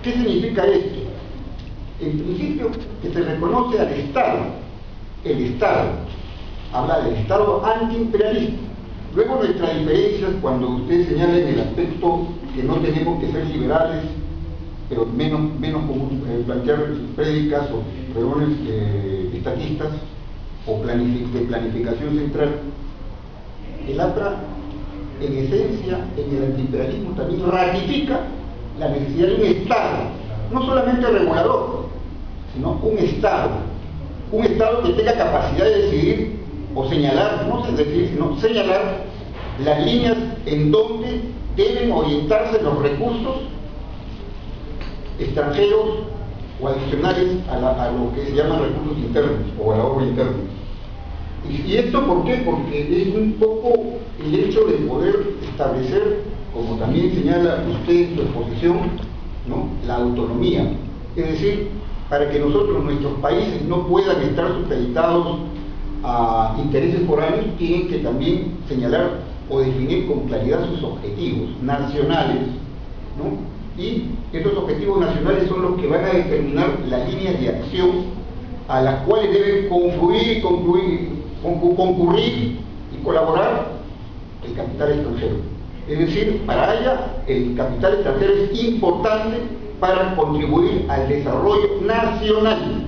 ¿Qué significa esto? En principio, que se reconoce al Estado. El Estado. Habla del Estado antiimperialista. Luego nuestras diferencias, cuando usted señala en el aspecto que no tenemos que ser liberales, pero menos común, plantear prédicas o pregones estatistas o de planificación central, el APRA, en esencia, en el antiimperialismo también ratifica la necesidad de un Estado, no solamente regulador, sino un Estado que tenga capacidad de decidir o señalar, no sé decidir, sino señalar las líneas en donde deben orientarse los recursos extranjeros o adicionales a lo que se llaman recursos internos o a la obra interna. ¿Y esto por qué? Porque es un poco el hecho de poder establecer, como también señala usted en su exposición, ¿no?, la autonomía. Es decir, para que nuestros países no puedan estar supeditados a intereses foráneos, tienen que también señalar o definir con claridad sus objetivos nacionales, ¿no? Y estos objetivos nacionales son los que van a determinar las líneas de acción a las cuales deben concurrir y colaborar el capital extranjero. Es decir, para ella el capital extranjero es importante para contribuir al desarrollo nacional.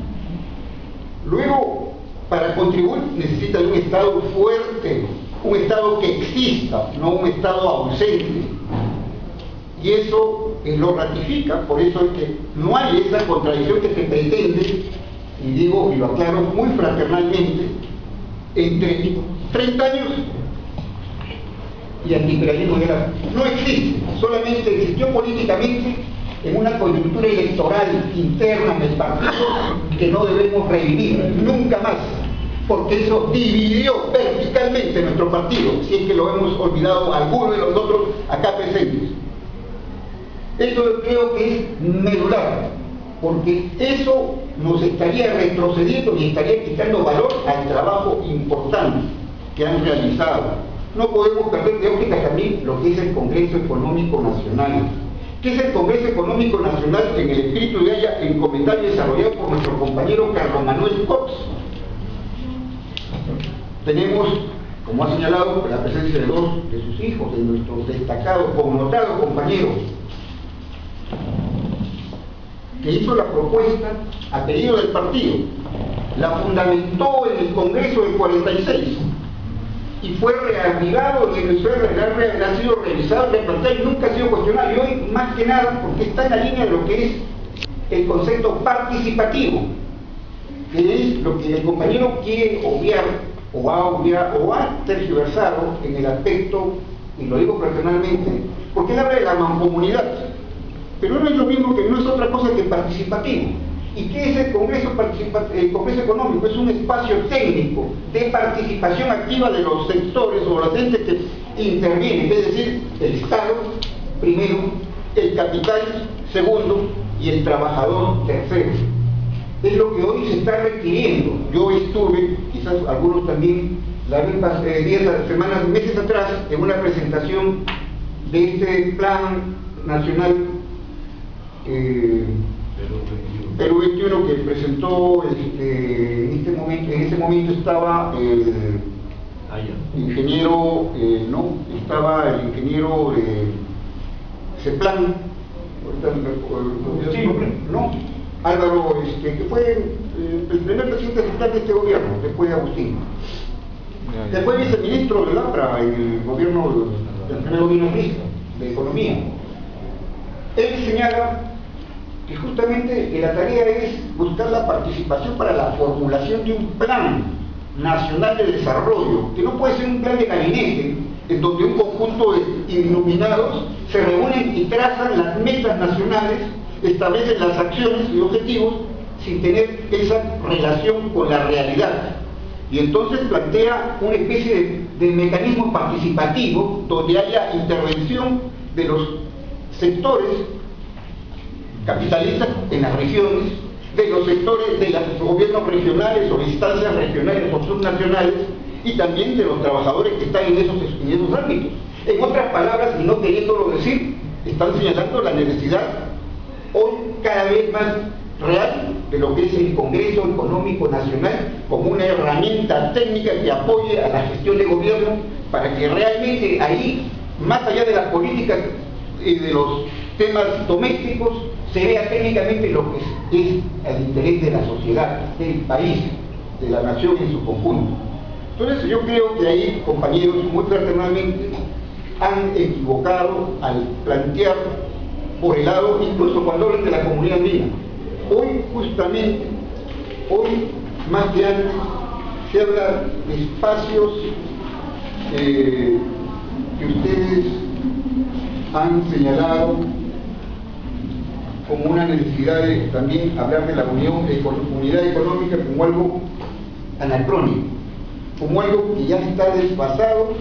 Luego, para contribuir necesita de un Estado fuerte, un Estado que exista, no un Estado ausente. Y eso lo ratifica, por eso es que no hay esa contradicción que se pretende, y digo y lo aclaro muy fraternalmente, entre 30 años y antiimperialismo guerra. No existe, solamente existió políticamente en una coyuntura electoral interna en el partido que no debemos revivir nunca más, porque eso dividió verticalmente nuestro partido, si es que lo hemos olvidado algunos de nosotros acá presentes. Eso creo que es medular, porque eso nos estaría retrocediendo y estaría quitando valor al trabajo importante que han realizado. No podemos perder de óptica también lo que es el Congreso Económico Nacional. ¿Qué es el Congreso Económico Nacional? En el espíritu de ella, en comentario desarrollado por nuestro compañero Carlos Manuel Cox. Tenemos, como ha señalado, la presencia de dos de sus hijos, de nuestros destacados, connotados compañeros, que hizo la propuesta a pedido del partido, la fundamentó en el Congreso del 46 y fue reavivado y ha sido revisado, replanteado y nunca ha sido cuestionado. Y hoy, más que nada, porque está en la línea de lo que es el concepto participativo, que es lo que el compañero quiere obviar o ha tergiversado en el aspecto, y lo digo personalmente, porque él habla de la mancomunidad, pero no es lo mismo, que no es otra cosa que participativo. ¿Y qué es el Congreso Económico? Es un espacio técnico de participación activa de los sectores o los entes que intervienen, es decir, el Estado primero, el capital segundo y el trabajador tercero. Es lo que hoy se está requiriendo. Yo estuve, quizás algunos también, meses atrás, en una presentación de este plan nacional Perú 21 que presentó en ese momento estaba el ingeniero, estaba el ingeniero Ceplan, Álvaro, que fue el primer presidente central de este gobierno, después de Agustín. Después viceministro del APRA en el gobierno del primer gobierno de Economía. Él señala que justamente la tarea es buscar la participación para la formulación de un plan nacional de desarrollo, que no puede ser un plan de gabinete, en donde un conjunto de iluminados se reúnen y trazan las metas nacionales, establecen las acciones y objetivos sin tener esa relación con la realidad. Y entonces plantea una especie de mecanismo participativo donde haya intervención de los sectores capitalistas en las regiones, de los sectores de los gobiernos regionales o instancias regionales o subnacionales, y también de los trabajadores que están en esos ámbitos. En otras palabras, y no queriéndolo decir, están señalando la necesidad hoy cada vez más real de lo que es el Congreso Económico Nacional como una herramienta técnica que apoye a la gestión de gobierno para que realmente ahí, más allá de las políticas y de los temas domésticos, se vea técnicamente lo que es el interés de la sociedad, del país, de la nación en su conjunto. Entonces yo creo que ahí, compañeros, muy fraternalmente han equivocado al plantear por el lado, incluso cuando hablan de la comunidad andina. Hoy justamente, hoy más que antes, se habla de espacios que ustedes han señalado como una necesidad de también hablar de la unidad económica como algo anacrónico, como algo que ya está desfasado,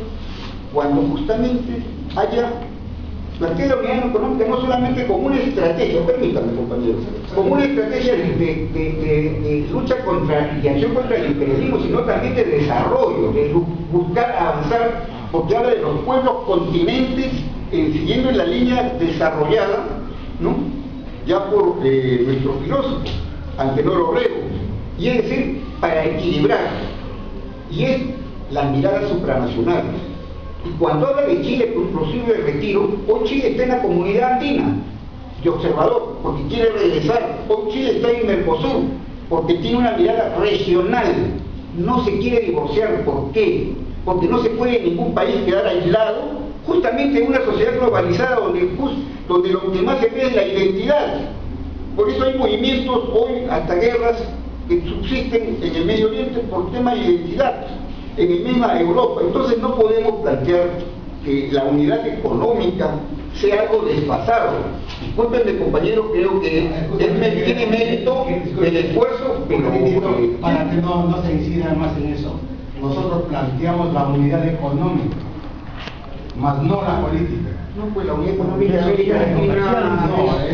cuando justamente haya plantea la unidad económica no solamente como una estrategia, permítanme compañeros, como una estrategia de lucha contra y acción contra el imperialismo, sino también de desarrollo, de buscar avanzar, porque habla de los pueblos continentes siguiendo en la línea desarrollada, ¿no?, ya por nuestro filósofo Antenor Orrego, y es decir, para equilibrar, y es las miradas supranacionales. Y cuando habla de Chile por un proceso de retiro, hoy Chile está en la comunidad andina de observador, porque quiere regresar. Hoy Chile está en Mercosur, porque tiene una mirada regional, no se quiere divorciar. ¿Por qué? Porque no se puede en ningún país quedar aislado, justamente en una sociedad globalizada donde lo que más se ve es la identidad. Por eso hay movimientos hoy, hasta guerras, que subsisten en el Medio Oriente por tema de identidad, en la misma Europa. Entonces no podemos plantear que la unidad económica sea algo desfasado. Discúlpenme, compañeros, creo que tiene mérito el esfuerzo, pero para que no se incida más en eso, nosotros planteamos la unidad económica, más no la política. No, pues la unidad económica es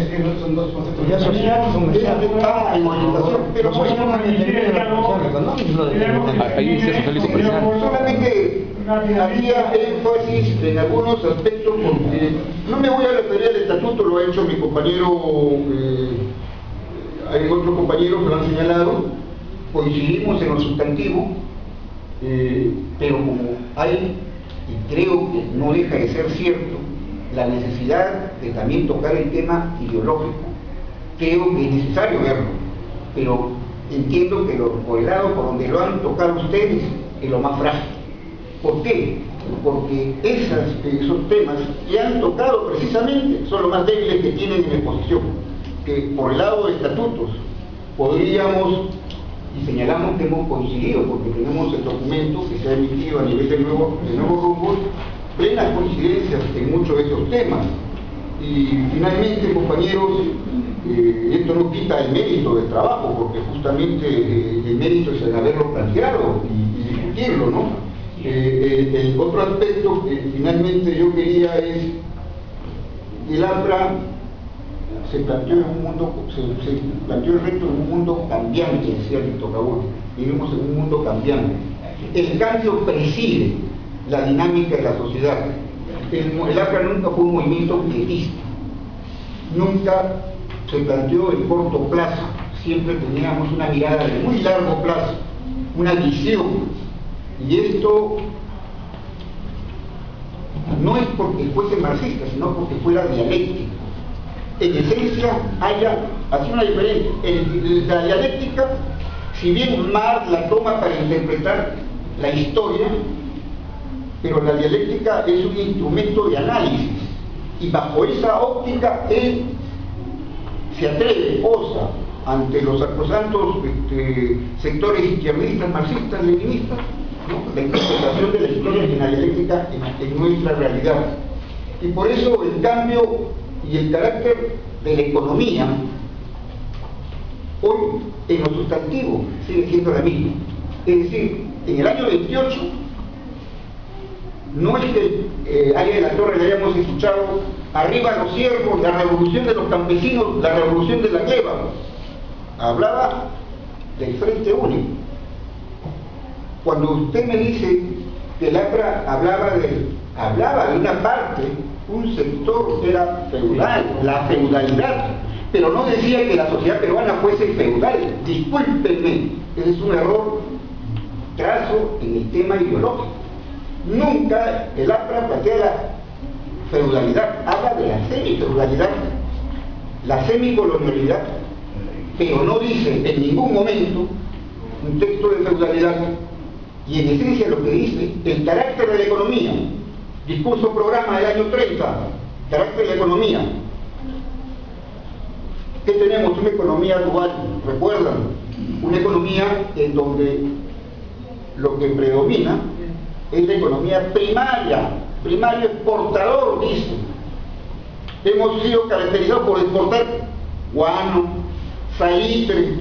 que no son dos conceptos. Ya social, comercial. En orientación, pero ahí se social y comercial. solamente había énfasis en algunos aspectos, porque no me voy a referir al estatuto, lo ha hecho mi compañero, hay otros compañeros que lo han señalado, coincidimos en lo sustantivo, pero como hay, y creo que no deja de ser cierto, la necesidad de también tocar el tema ideológico, creo que es necesario verlo, pero entiendo que por el lado por donde lo han tocado ustedes es lo más frágil. ¿Por qué? Porque esos temas que han tocado precisamente son los más débiles que tienen en exposición, que por el lado de estatutos podríamos, y señalamos que hemos coincidido porque tenemos el documento que se ha emitido a nivel de nuevos rumbos, plenas coincidencias en muchos de esos temas. Y finalmente, compañeros, esto no quita el mérito del trabajo, porque justamente el mérito es el haberlo planteado y discutirlo, ¿no? El otro aspecto que finalmente yo quería es que el APRA se planteó el reto en un mundo cambiante, decía Víctor Raúl. Vivimos en un mundo cambiante. El cambio preside la dinámica de la sociedad. El APRA nunca fue un movimiento quietista, nunca se planteó en corto plazo, siempre teníamos una mirada de muy largo plazo, una visión, y esto no es porque fuese marxista, sino porque fuera dialéctica. En esencia hace una diferencia. La dialéctica, si bien Marx la toma para interpretar la historia, pero la dialéctica es un instrumento de análisis, y bajo esa óptica él se atreve, osa, ante los sacrosantos sectores izquierdistas, marxistas, leninistas, ¿no?, la interpretación de la historia en la dialéctica en nuestra realidad. Y por eso el cambio y el carácter de la economía hoy en lo sustantivo sigue siendo la misma. Es decir, en el año 28 no es que Arias de la Torre le hayamos escuchado arriba los siervos, la revolución de los campesinos, la revolución de la gleba. Hablaba del Frente Único. Cuando usted me dice que el APRA hablaba de una parte, un sector que era feudal, la feudalidad, pero no decía que la sociedad peruana fuese feudal. Discúlpenme, ese es un error trazo en el tema ideológico. Nunca el APRA plantea la feudalidad, habla de la semifeudalidad, la semicolonialidad, pero no dice en ningún momento un texto de feudalidad, y en esencia lo que dice el carácter de la economía. Discurso programa del año 30, carácter de la economía. ¿Qué tenemos? Una economía dual, ¿recuerdan? Una economía en donde lo que predomina es la economía primaria, primario exportador, dice. Hemos sido caracterizados por exportar guano, salitre,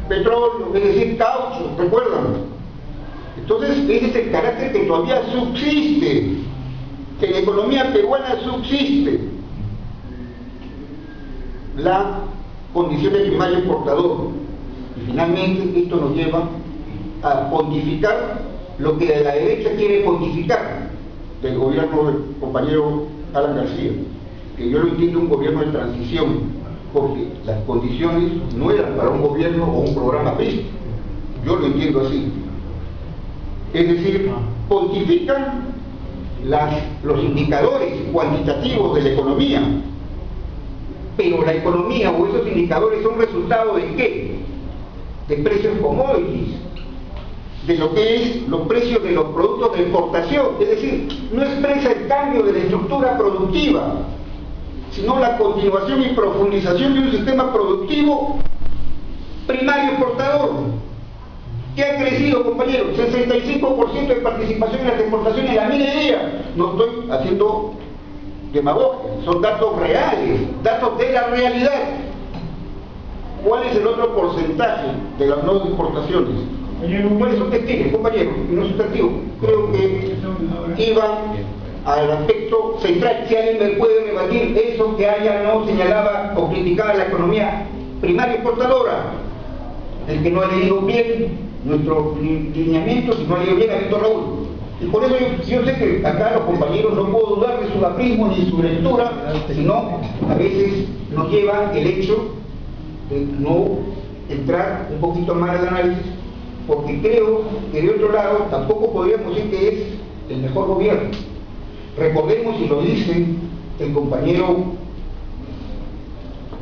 petróleo, es decir, caucho, ¿recuerdan? Entonces, ese es el carácter que todavía subsiste, que en la economía peruana subsiste la condición de primario exportador. Y finalmente esto nos lleva a pontificar lo que la derecha quiere pontificar del gobierno del compañero Alan García, que yo lo entiendo un gobierno de transición, porque las condiciones no eran para un gobierno o un programa PRI, yo lo entiendo así. Es decir, pontifican los indicadores cuantitativos de la economía, pero la economía o esos indicadores son resultado de ¿qué? De precios commodities, de lo que es los precios de los productos de exportación, es decir, no expresa el cambio de la estructura productiva, sino la continuación y profundización de un sistema productivo primario exportador, que ha crecido, compañeros, 65% de participación en las exportaciones en la minería. No estoy haciendo demagogia, son datos reales, datos de la realidad. ¿Cuál es el otro porcentaje de las no exportaciones? ¿Cuáles son testigos, compañeros? Y no sustantivos. Creo que iban al aspecto central. Si alguien me puede rebatir eso que haya no señalaba o criticaba la economía primaria exportadora, el que no ha leído bien nuestro lineamiento, si no ha leído bien a Víctor Raúl. Y por eso yo sé que acá los compañeros no puedo dudar de su aprismo ni de su lectura, sino a veces nos lleva el hecho de no entrar un poquito más al análisis, porque creo que de otro lado tampoco podríamos decir que es el mejor gobierno. Recordemos, y lo dice el compañero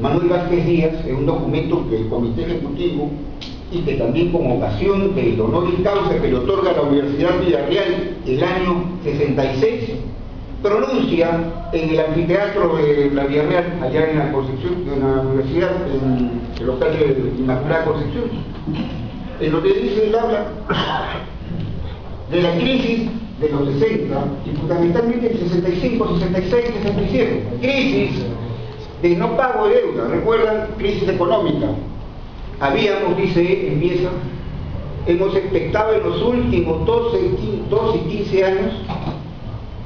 Manuel Vázquez Díaz en un documento que el Comité Ejecutivo, y que también con ocasión del honor y causa que le otorga la Universidad Villarreal el año 66, pronuncia en el anfiteatro de la Villarreal, allá en la Concepción, en la universidad, en el local de Inmaculada Concepción, en donde dice, él habla de la crisis de los 60 y fundamentalmente el 65, 66, 67, crisis de no pago de deuda, recuerdan, crisis económica. Habíamos, dice, empieza, hemos expectado en los últimos 12 y 15 años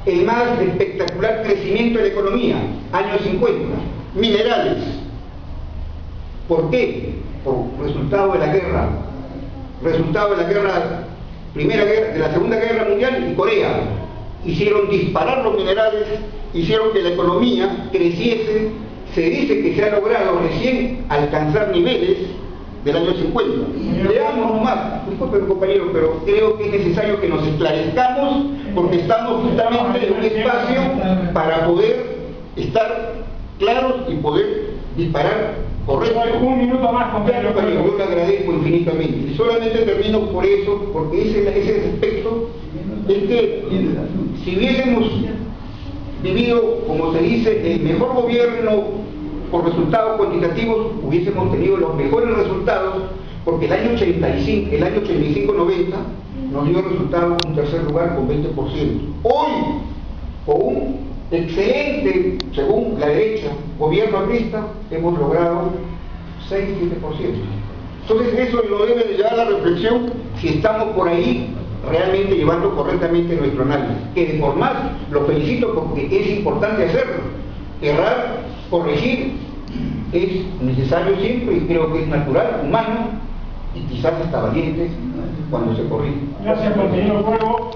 el más espectacular crecimiento de la economía, años 50, minerales. ¿Por qué? Por resultado de la guerra, de la Segunda Guerra Mundial y Corea. Hicieron disparar los minerales, hicieron que la economía creciese. Se dice que se ha logrado recién alcanzar niveles del año 50. Leamos nomás, disculpen compañero, pero creo que es necesario que nos esclarezcamos, porque estamos justamente en un espacio para poder estar claros y poder disparar correctamente. Un minuto más, compañero. Yo le agradezco infinitamente. Y solamente termino por eso, porque ese aspecto es que si hubiésemos vivido, como se dice, el mejor gobierno por resultados cuantitativos, hubiésemos tenido los mejores resultados, porque el año 85-90 nos dio resultados un tercer lugar con 20%. Hoy, con un excelente, según la derecha, gobierno aprista, hemos logrado 6-7%. Entonces eso lo debe de llevar a la reflexión si estamos por ahí realmente llevando correctamente nuestro análisis. Que de por más, lo felicito porque es importante hacerlo. Errar, corregir, es necesario siempre y creo que es natural, humano y quizás hasta valiente cuando se corrige. Gracias, compañero Fuego.